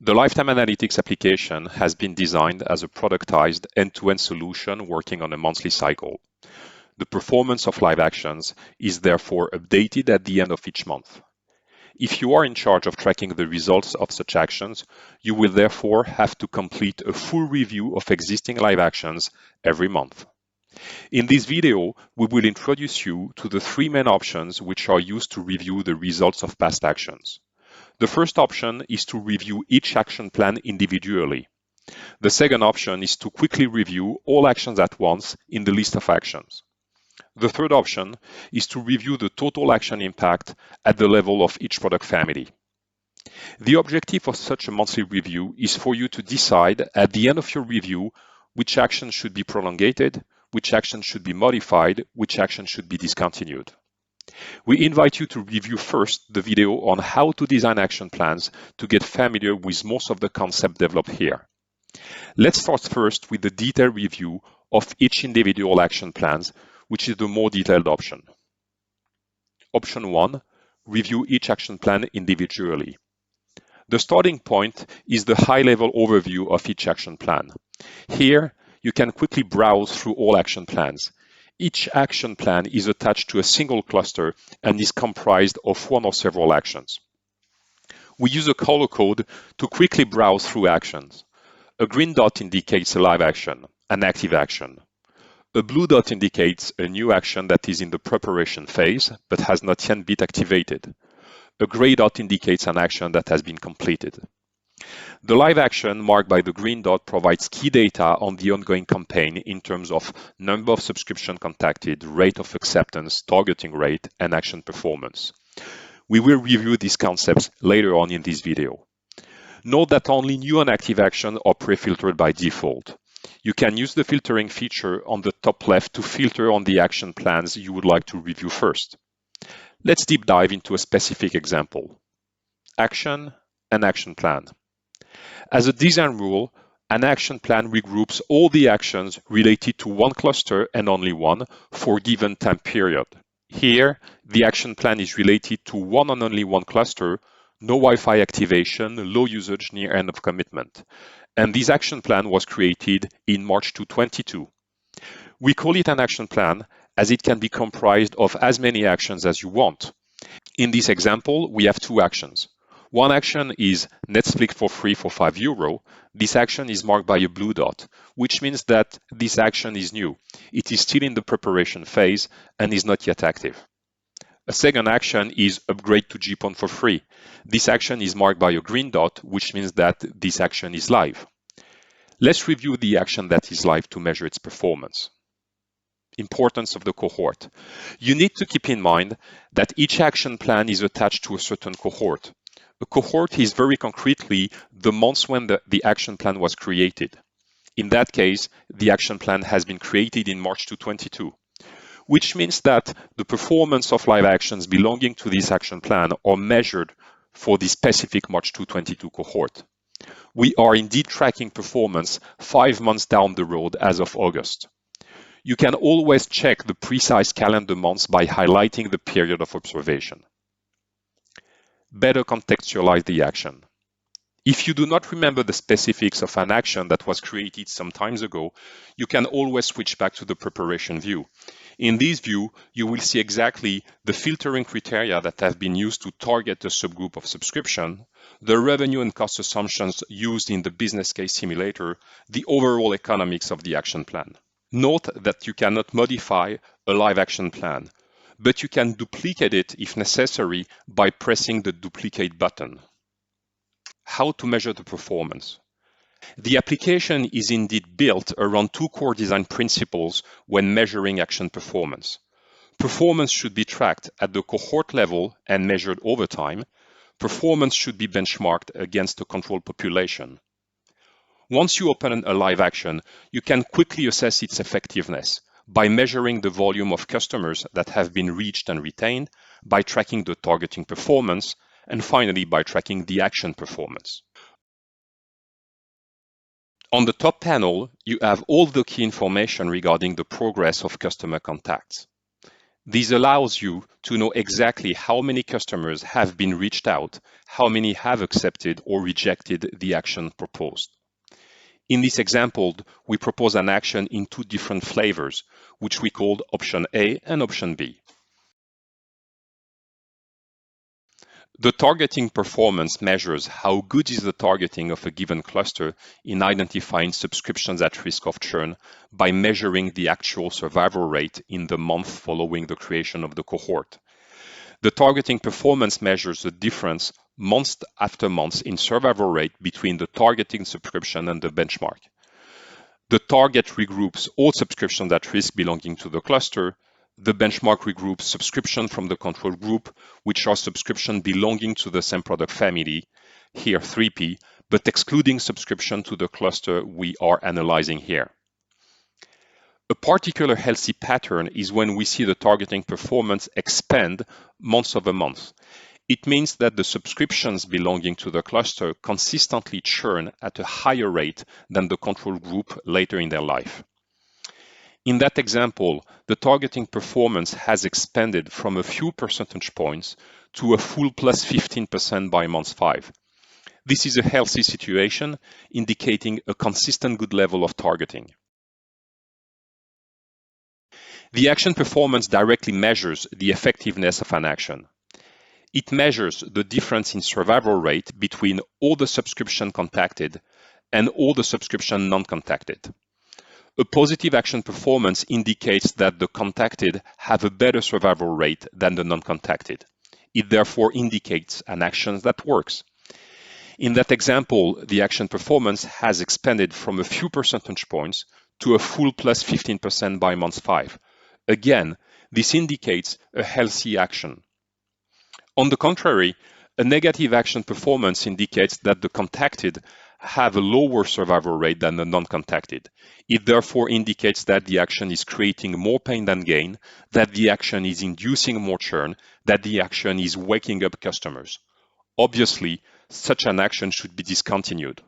The Lifetime Analytics application has been designed as a productized end-to-end solution working on a monthly cycle. The performance of live actions is therefore updated at the end of each month. If you are in charge of tracking the results of such actions, you will therefore have to complete a full review of existing live actions every month. In this video, we will introduce you to the three main options which are used to review the results of past actions. The first option is to review each action plan individually. The second option is to quickly review all actions at once in the list of actions. The third option is to review the total action impact at the level of each product family. The objective of such a monthly review is for you to decide at the end of your review which action should be prolongated, which action should be modified, which action should be discontinued. We invite you to review first the video on how to design action plans to get familiar with most of the concepts developed here. Let's start first with the detailed review of each individual action plans, which is the more detailed option. Option 1, review each action plan individually. The starting point is the high-level overview of each action plan. Here, you can quickly browse through all action plans. Each action plan is attached to a single cluster and is comprised of one or several actions. We use a color code to quickly browse through actions. A green dot indicates a live action, an active action. A blue dot indicates a new action that is in the preparation phase but has not yet been activated. A gray dot indicates an action that has been completed. The live action marked by the green dot provides key data on the ongoing campaign in terms of number of subscriptions contacted, rate of acceptance, targeting rate, and action performance. We will review these concepts later on in this video. Note that only new and active actions are pre-filtered by default. You can use the filtering feature on the top left to filter on the action plans you would like to review first. Let's deep dive into a specific example. Action and action plan. As a design rule, an action plan regroups all the actions related to one cluster and only one for a given time period. Here, the action plan is related to one and only one cluster, no Wi-Fi activation, low usage near end of commitment. And this action plan was created in March 2022. We call it an action plan as it can be comprised of as many actions as you want. In this example, we have two actions. One action is Netflix for free for €5. This action is marked by a blue dot, which means that this action is new. It is still in the preparation phase and is not yet active. A second action is upgrade to GPON for free. This action is marked by a green dot, which means that this action is live. Let's review the action that is live to measure its performance. Importance of the cohort. You need to keep in mind that each action plan is attached to a certain cohort. A cohort is very concretely the months when the action plan was created. In that case, the action plan has been created in March 2022, which means that the performance of live actions belonging to this action plan are measured for the specific March 2022 cohort. We are indeed tracking performance 5 months down the road as of August. You can always check the precise calendar months by highlighting the period of observation. Better contextualize the action. If you do not remember the specifics of an action that was created some time ago, you can always switch back to the preparation view. In this view, you will see exactly the filtering criteria that have been used to target a subgroup of subscription, the revenue and cost assumptions used in the business case simulator, the overall economics of the action plan. Note that you cannot modify a live action plan, but you can duplicate it if necessary by pressing the duplicate button. How to measure the performance. The application is indeed built around two core design principles when measuring action performance. Performance should be tracked at the cohort level and measured over time. Performance should be benchmarked against a control population. Once you open a live action, you can quickly assess its effectiveness by measuring the volume of customers that have been reached and retained, by tracking the targeting performance, and finally by tracking the action performance. On the top panel, you have all the key information regarding the progress of customer contacts. This allows you to know exactly how many customers have been reached out, how many have accepted or rejected the action proposed. In this example, we propose an action in two different flavors, which we called option A and option B. The targeting performance measures how good is the targeting of a given cluster in identifying subscriptions at risk of churn by measuring the actual survival rate in the month following the creation of the cohort. The targeting performance measures the difference month after month in survival rate between the targeting subscription and the benchmark. The target regroups all subscriptions at risk belonging to the cluster. The benchmark regroups subscription from the control group, which are subscriptions belonging to the same product family, here 3P, but excluding subscription to the cluster we are analyzing here. A particular healthy pattern is when we see the targeting performance expand month over month. It means that the subscriptions belonging to the cluster consistently churn at a higher rate than the control group later in their life. In that example, the targeting performance has expanded from a few percentage points to a full plus 15% by month 5. This is a healthy situation, indicating a consistent good level of targeting. The action performance directly measures the effectiveness of an action. It measures the difference in survival rate between all the subscription contacted and all the subscription non-contacted. A positive action performance indicates that the contacted have a better survival rate than the non-contacted. It therefore indicates an action that works. In that example, the action performance has expanded from a few percentage points to a full plus 15% by month 5. Again, this indicates a healthy action. On the contrary, a negative action performance indicates that the contacted have a lower survival rate than the non-contacted. It therefore indicates that the action is creating more pain than gain, that the action is inducing more churn, that the action is waking up customers. Obviously, such an action should be discontinued.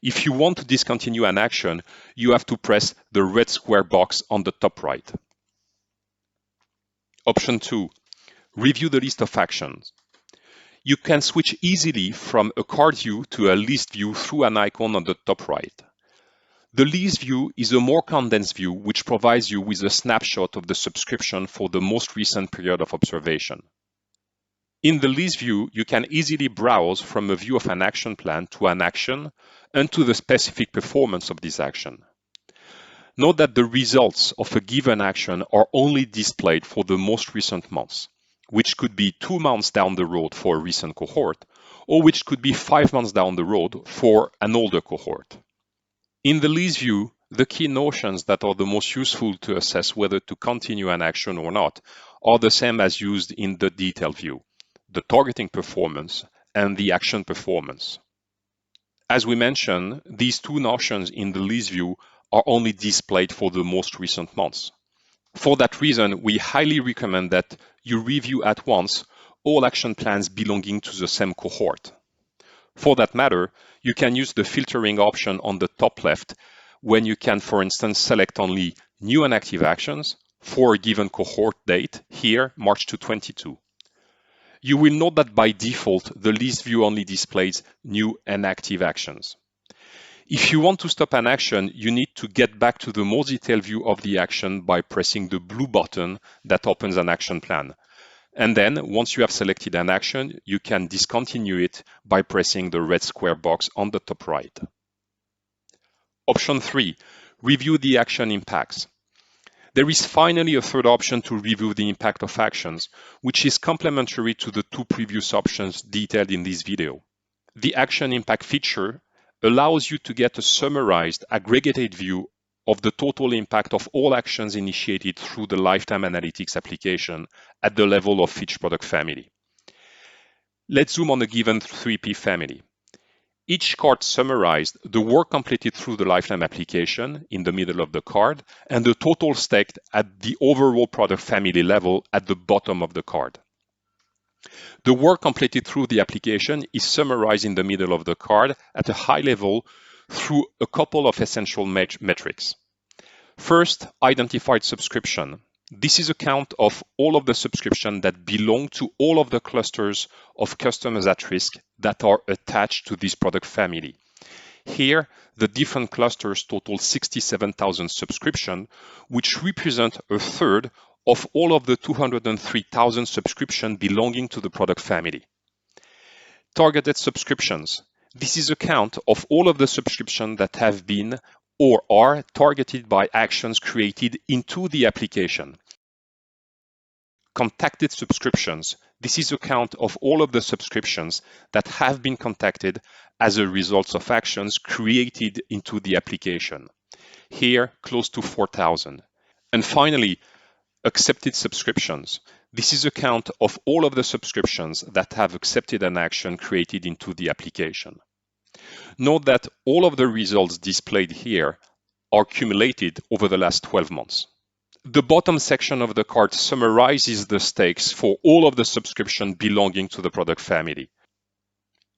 If you want to discontinue an action, you have to press the red square box on the top right. Option 2. Review the list of actions. You can switch easily from a card view to a list view through an icon on the top right. The list view is a more condensed view which provides you with a snapshot of the subscription for the most recent period of observation. In the list view, you can easily browse from a view of an action plan to an action and to the specific performance of this action. Note that the results of a given action are only displayed for the most recent months, which could be 2 months down the road for a recent cohort, or which could be 5 months down the road for an older cohort. In the list view, the key notions that are the most useful to assess whether to continue an action or not are the same as used in the detailed view: the targeting performance and the action performance. As we mentioned, these two notions in the list view are only displayed for the most recent months. For that reason, we highly recommend that you review at once all action plans belonging to the same cohort. For that matter, you can use the filtering option on the top left when you can, for instance, select only new and active actions for a given cohort date, here March 2022. You will note that by default, the list view only displays new and active actions. If you want to stop an action, you need to get back to the more detailed view of the action by pressing the blue button that opens an action plan. And then, once you have selected an action, you can discontinue it by pressing the red square box on the top right. Option 3, review the action impacts. There is finally a third option to review the impact of actions, which is complementary to the two previous options detailed in this video. The action impact feature allows you to get a summarized, aggregated view of the total impact of all actions initiated through the lifetime analytics application at the level of each product family. Let's zoom on a given 3P family. Each card summarized the work completed through the lifetime application in the middle of the card and the total staked at the overall product family level at the bottom of the card. The work completed through the application is summarized in the middle of the card at a high level through a couple of essential metrics. First, identified subscription. This is a count of all of the subscriptions that belong to all of the clusters of customers at risk that are attached to this product family. Here, the different clusters total 67,000 subscriptions, which represent a third of all of the 203,000 subscriptions belonging to the product family. Targeted subscriptions. This is a count of all of the subscriptions that have been or are targeted by actions created into the application. Contacted subscriptions. This is a count of all of the subscriptions that have been contacted as a result of actions created into the application. Here, close to 4,000. And finally, accepted subscriptions. This is a count of all of the subscriptions that have accepted an action created into the application. Note that all of the results displayed here are cumulated over the last 12 months. The bottom section of the card summarizes the stakes for all of the subscriptions belonging to the product family.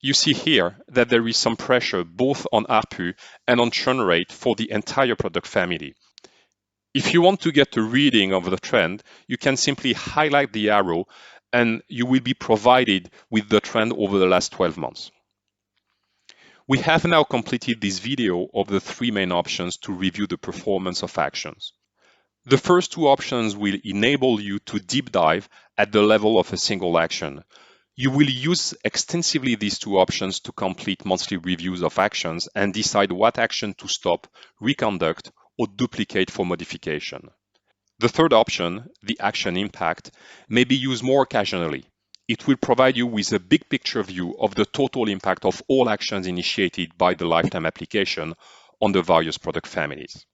You see here that there is some pressure both on ARPU and on churn rate for the entire product family. If you want to get a reading of the trend, you can simply highlight the arrow and you will be provided with the trend over the last 12 months. We have now completed this video of the three main options to review the performance of actions. The first two options will enable you to deep dive at the level of a single action. You will use extensively these two options to complete monthly reviews of actions and decide what action to stop, reconduct, or duplicate for modification. The third option, the action impact, may be used more occasionally. It will provide you with a big picture view of the total impact of all actions initiated by the lifetime application on the various product families.